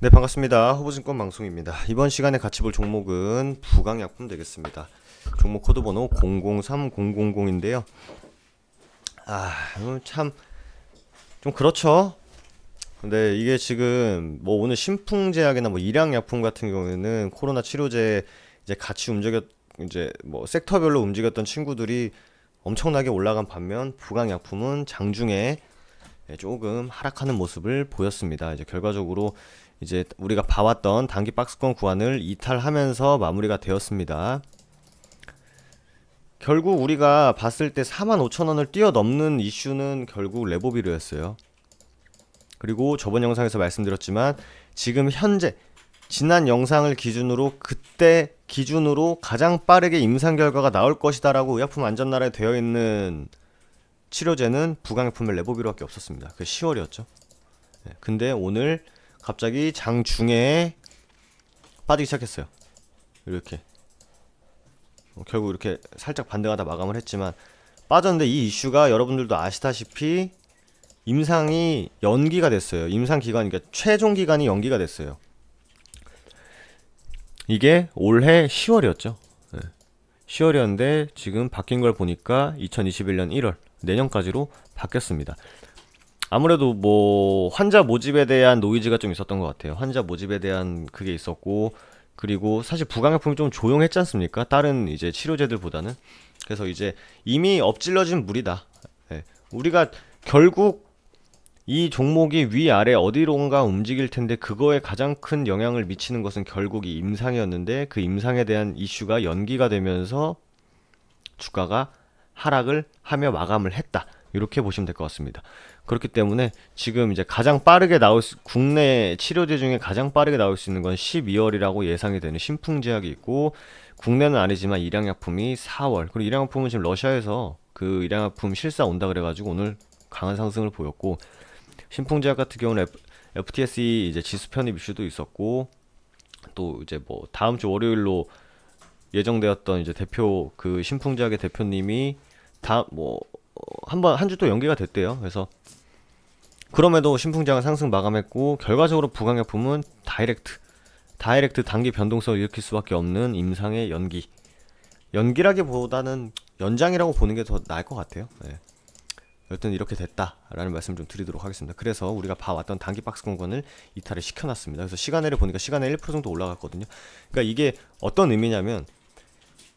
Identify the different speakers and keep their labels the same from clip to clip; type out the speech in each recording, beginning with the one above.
Speaker 1: 네, 반갑습니다. 허브증권 방송입니다. 이번 시간에 같이 볼 종목은 부강약품 되겠습니다. 종목 코드 번호 003000인데요. 참 좀 그렇죠. 근데 이게 지금 뭐 오늘 신풍제약이나 뭐 일양약품 같은 경우에는 코로나 치료제 이제 같이 이제 뭐 섹터별로 움직였던 친구들이 엄청나게 올라간 반면 부강약품은 장중에 조금 하락하는 모습을 보였습니다. 이제 결과적으로 이제 우리가 봐왔던 단기 박스권 구간을 이탈하면서 마무리가 되었습니다. 결국 우리가 봤을 때 45,000원을 뛰어넘는 이슈는 결국 레보비르였어요. 그리고 저번 영상에서 말씀드렸지만 지금 현재 지난 영상을 기준으로 그때 기준으로 가장 빠르게 임상 결과가 나올 것이다라고 의약품 안전나라에 되어 있는 치료제는 부강약품의 레보비로밖에 없었습니다. 그 10월이었죠. 근데 오늘 갑자기 장중에 빠지기 시작했어요. 이렇게 결국 이렇게 살짝 반등하다 마감을 했지만 빠졌는데, 이 이슈가 여러분들도 아시다시피 임상이 연기가 됐어요. 임상 기간, 그러니까 최종 기간이 연기가 됐어요. 이게 올해 10월이었죠. 10월이었는데 지금 바뀐 걸 보니까 2021년 1월, 내년까지로 바뀌었습니다. 아무래도 뭐 환자 모집에 대한 노이즈가 좀 있었던 것 같아요. 환자 모집에 대한 그게 있었고, 그리고 사실 부강약품이 좀 조용했지 않습니까? 다른 이제 치료제들보다는. 그래서 이제 이미 엎질러진 물이다. 우리가 결국 이 종목이 위아래 어디론가 움직일 텐데 그거에 가장 큰 영향을 미치는 것은 결국 이 임상이었는데, 그 임상에 대한 이슈가 연기가 되면서 주가가 하락을 하며 마감을 했다. 이렇게 보시면 될 것 같습니다. 그렇기 때문에 지금 이제 가장 빠르게 국내 치료제 중에 가장 빠르게 나올 수 있는 건 12월이라고 예상이 되는 신풍제약이 있고, 국내는 아니지만 일양약품이 4월. 그리고 일양약품은 지금 러시아에서 그 일양약품 실사 온다 그래가지고 오늘 강한 상승을 보였고, 신풍제약 같은 경우는 FTSE 이제 지수 편입 이슈도 있었고, 또 이제 뭐 다음 주 월요일로 예정되었던 이제 대표, 그 신풍제약의 대표님이 다 뭐 한 주 또 연기가 됐대요. 그래서 그럼에도 신풍제약은 상승 마감했고, 결과적으로 부강약품은 다이렉트 단기 변동성을 일으킬 수밖에 없는 임상의 연기라기보다는 연장이라고 보는 게 더 나을 것 같아요. 여튼 이렇게 됐다라는 말씀 좀 드리도록 하겠습니다. 그래서 우리가 봐왔던 단기 박스 공간을 이탈을 시켜놨습니다. 그래서 시간외를 보니까 시간에 1% 정도 올라갔거든요. 그러니까 이게 어떤 의미냐면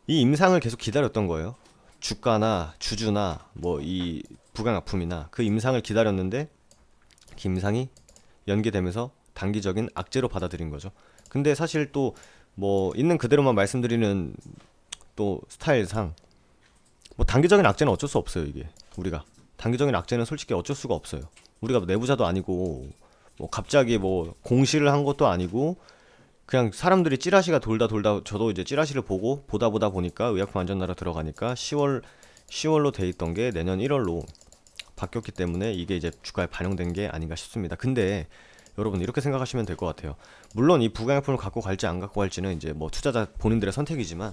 Speaker 1: 이 임상을 계속 기다렸던 거예요. 주가나 주주나 뭐 이 부강약품이나 그 임상을 기다렸는데 그 임상이 연기되면서 단기적인 악재로 받아들인 거죠. 근데 사실 또 뭐 있는 그대로만 말씀드리는 또 스타일상 뭐 단기적인 악재는 어쩔 수 없어요. 이게 우리가 단기적인 악재는 솔직히 어쩔 수가 없어요. 우리가 내부자도 아니고 뭐 갑자기 뭐 공시를 한 것도 아니고, 그냥 사람들이 찌라시가 돌다 저도 이제 찌라시를 보다 보니까 의약품 안전나라 들어가니까 10월로 돼 있던 게 내년 1월로 바뀌었기 때문에 이게 이제 주가에 반영된 게 아닌가 싶습니다. 근데 여러분 이렇게 생각하시면 될 것 같아요. 물론 이 부강약품을 갖고 갈지 안 갖고 갈지는 이제 뭐 투자자 본인들의 선택이지만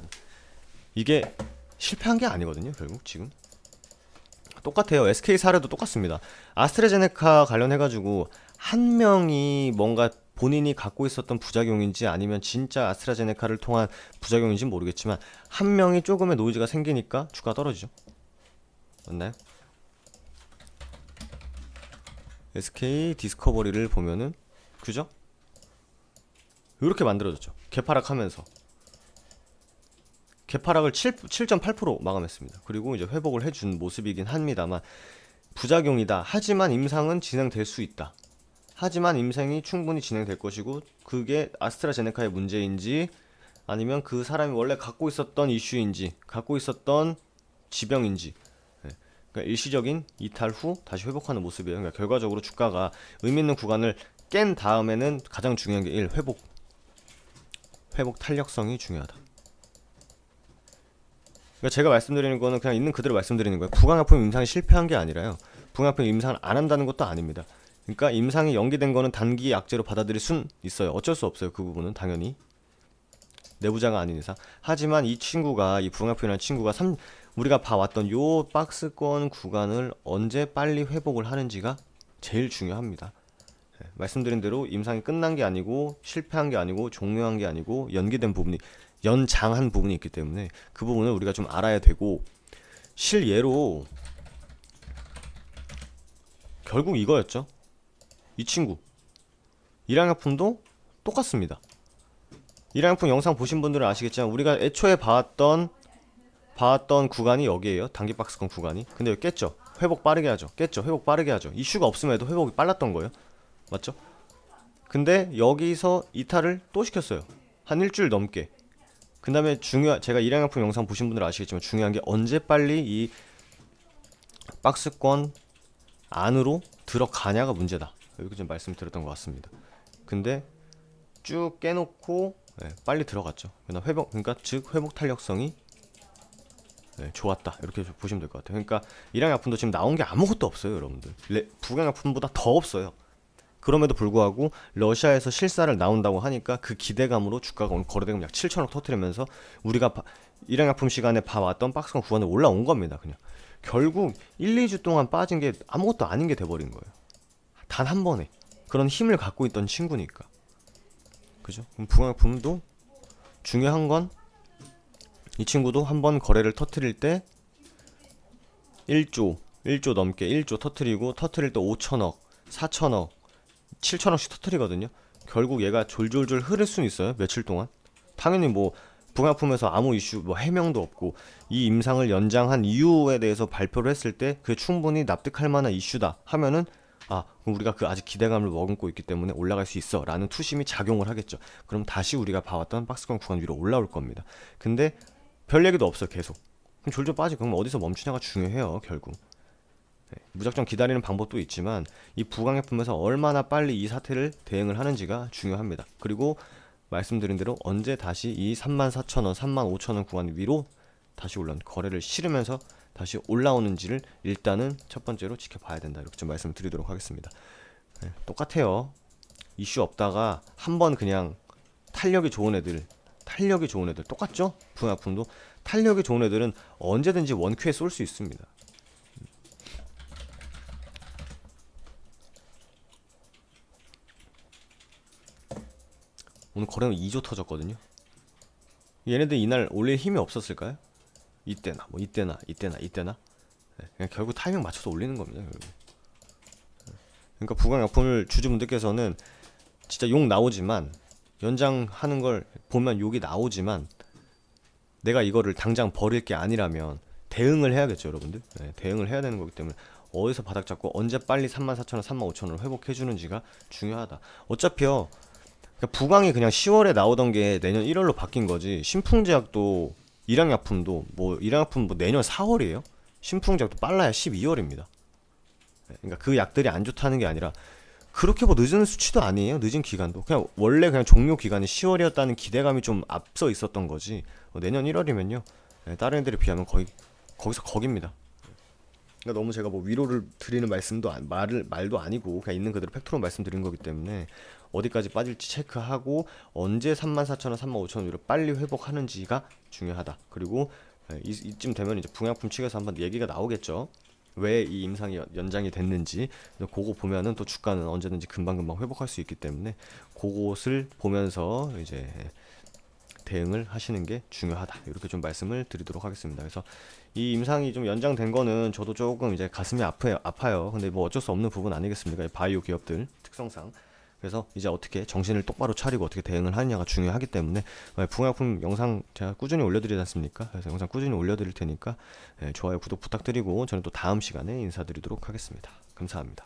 Speaker 1: 이게 실패한 게 아니거든요. 결국 지금 똑같아요. SK 사례도 똑같습니다. 아스트라제네카 관련해가지고 한 명이 뭔가 본인이 갖고 있었던 부작용인지 아니면 진짜 아스트라제네카를 통한 부작용인지 모르겠지만 한 명이 조금의 노이즈가 생기니까 주가 떨어지죠. 맞나요? SK 디스커버리를 보면은 그죠? 이렇게 만들어졌죠. 개파락하면서 개파락을 7.8% 마감했습니다. 그리고 이제 회복을 해준 모습이긴 합니다만 부작용이다. 하지만 임상은 진행될 수 있다. 하지만 임상이 충분히 진행될 것이고, 그게 아스트라제네카의 문제인지 아니면 그 사람이 원래 갖고 있었던 이슈인지 갖고 있었던 지병인지, 그러니까 일시적인 이탈 후 다시 회복하는 모습이에요. 그러니까 결과적으로 주가가 의미 있는 구간을 깬 다음에는 가장 중요한 게 회복 탄력성이 중요하다. 그러니까 제가 말씀드리는 거는 그냥 있는 그대로 말씀드리는 거예요. 부강약품 임상이 실패한 게 아니라요. 부강약품 임상을 안 한다는 것도 아닙니다. 그러니까 임상이 연기된 거는 단기 악재로 받아들일 순 있어요. 어쩔 수 없어요. 그 부분은 당연히 내부자가 아닌 이상. 하지만 이 부강약품이라는 친구가 우리가 봐왔던 요 박스권 구간을 언제 빨리 회복을 하는지가 제일 중요합니다. 말씀드린 대로 임상이 끝난 게 아니고 실패한 게 아니고 종료한 게 아니고 연기된 부분이 연장한 부분이 있기 때문에 그 부분을 우리가 좀 알아야 되고, 실예로 결국 이거였죠. 이 친구 일양약품도 똑같습니다. 일양약품 영상 보신 분들은 아시겠지만 우리가 애초에 봐왔던 구간이 여기에요. 단기박스권 구간이. 근데 여기 깼죠. 회복 빠르게 하죠. 깼죠. 회복 빠르게 하죠. 이슈가 없음에도 회복이 빨랐던 거예요. 맞죠? 근데 여기서 이탈을 또 시켰어요. 한 일주일 넘게. 그 다음에 제가 일양약품 영상 보신 분들은 아시겠지만 중요한 게 언제 빨리 이 박스권 안으로 들어가냐가 문제다. 이렇게 좀 말씀드렸던 것 같습니다. 근데 쭉 깨놓고 빨리 들어갔죠. 그러니까 즉 회복 탄력성이 좋았다. 이렇게 보시면 될 것 같아요. 그러니까 일양약품도 지금 나온 게 아무것도 없어요, 여러분들. 북양약품보다 더 없어요. 그럼에도 불구하고 러시아에서 실사를 나온다고 하니까 그 기대감으로 주가가 오늘 거래대금 약 7천억 터뜨리면서 우리가 일양약품 시간에 봐왔던 박스권 구간에 올라온 겁니다. 그냥 결국 1, 2주 동안 빠진 게 아무것도 아닌 게 돼버린 거예요. 단 한 번에. 그런 힘을 갖고 있던 친구니까. 그죠? 그럼 북양약품도 중요한 건 이 친구도 한번 거래를 터뜨릴 때 1조 넘게 1조 터뜨릴 때 5천억, 4천억, 7천억씩 터뜨리거든요. 결국 얘가 졸졸졸 흐를 수는 있어요. 며칠 동안. 당연히 뭐 북양품에서 아무 이슈 뭐 해명도 없고 이 임상을 연장한 이유에 대해서 발표를 했을 때 그게 충분히 납득할 만한 이슈다 하면은 그럼 우리가 그 아직 기대감을 머금고 있기 때문에 올라갈 수 있어 라는 투심이 작용을 하겠죠. 그럼 다시 우리가 봐왔던 박스권 구간 위로 올라올 겁니다. 근데 별 얘기도 없어요. 계속. 그럼 졸졸 빠지고 그럼 어디서 멈추냐가 중요해요. 결국. 무작정 기다리는 방법도 있지만 이 북양약품에서 얼마나 빨리 이 사태를 대응을 하는지가 중요합니다. 그리고 말씀드린 대로 언제 다시 이 34,000원, 35,000원 구간 위로 다시 올라온 거래를 실으면서 다시 올라오는지를 일단은 첫 번째로 지켜봐야 된다. 이렇게 좀 말씀을 드리도록 하겠습니다. 똑같아요. 이슈 없다가 한번 그냥 탄력이 좋은 애들 똑같죠? 북양약품도 탄력이 좋은 애들은 언제든지 원큐에 쏠 수 있습니다. 오늘 거래는 2조 터졌거든요. 얘네들 이날 올릴 힘이 없었을까요? 이때나 그냥 결국 타이밍 맞춰서 올리는 겁니다. 결국. 그러니까 북양약품을 주주분들께서는 진짜 욕 나오지만 연장하는 걸 보면 욕이 나오지만 내가 이거를 당장 버릴 게 아니라면 대응을 해야겠죠, 여러분들. 대응을 해야 되는 거기 때문에 어디서 바닥 잡고 언제 빨리 34,000원, 35,000원을 회복해 주는지가 중요하다. 어차피요. 그러니까 북양이 그냥 10월에 나오던 게 내년 1월로 바뀐 거지. 신풍제약도 일양약품도 일양약품 내년 4월이에요. 신풍제약도 빨라야 12월입니다. 그러니까 그 약들이 안 좋다는 게 아니라 그렇게 늦은 수치도 아니에요. 늦은 기간도 그냥 원래 그냥 종료 기간이 10월이었다는 기대감이 좀 앞서 있었던 거지. 내년 1월이면요 다른 애들에 비하면 거기서 거깁니다. 그러니까 너무 제가 위로를 드리는 말도 아니고 그냥 있는 그대로 팩트로 말씀드린 거기 때문에 어디까지 빠질지 체크하고 언제 34,000원, 35,000원 위로 빨리 회복하는지가 중요하다. 그리고 이쯤 되면 이제 북양품 측에서 한번 얘기가 나오겠죠. 왜 이 임상이 연장이 됐는지. 그거 보면은 또 주가는 언제든지 금방금방 회복할 수 있기 때문에 그것을 보면서 이제 대응을 하시는 게 중요하다. 이렇게 좀 말씀을 드리도록 하겠습니다. 그래서 이 임상이 좀 연장된 거는 저도 조금 이제 가슴이 아파요. 근데 어쩔 수 없는 부분 아니겠습니까? 바이오 기업들 특성상. 그래서 이제 어떻게 정신을 똑바로 차리고 어떻게 대응을 하느냐가 중요하기 때문에 북양약품 영상 제가 꾸준히 올려드리지 않습니까? 그래서 영상 꾸준히 올려드릴 테니까 좋아요, 구독 부탁드리고 저는 또 다음 시간에 인사드리도록 하겠습니다. 감사합니다.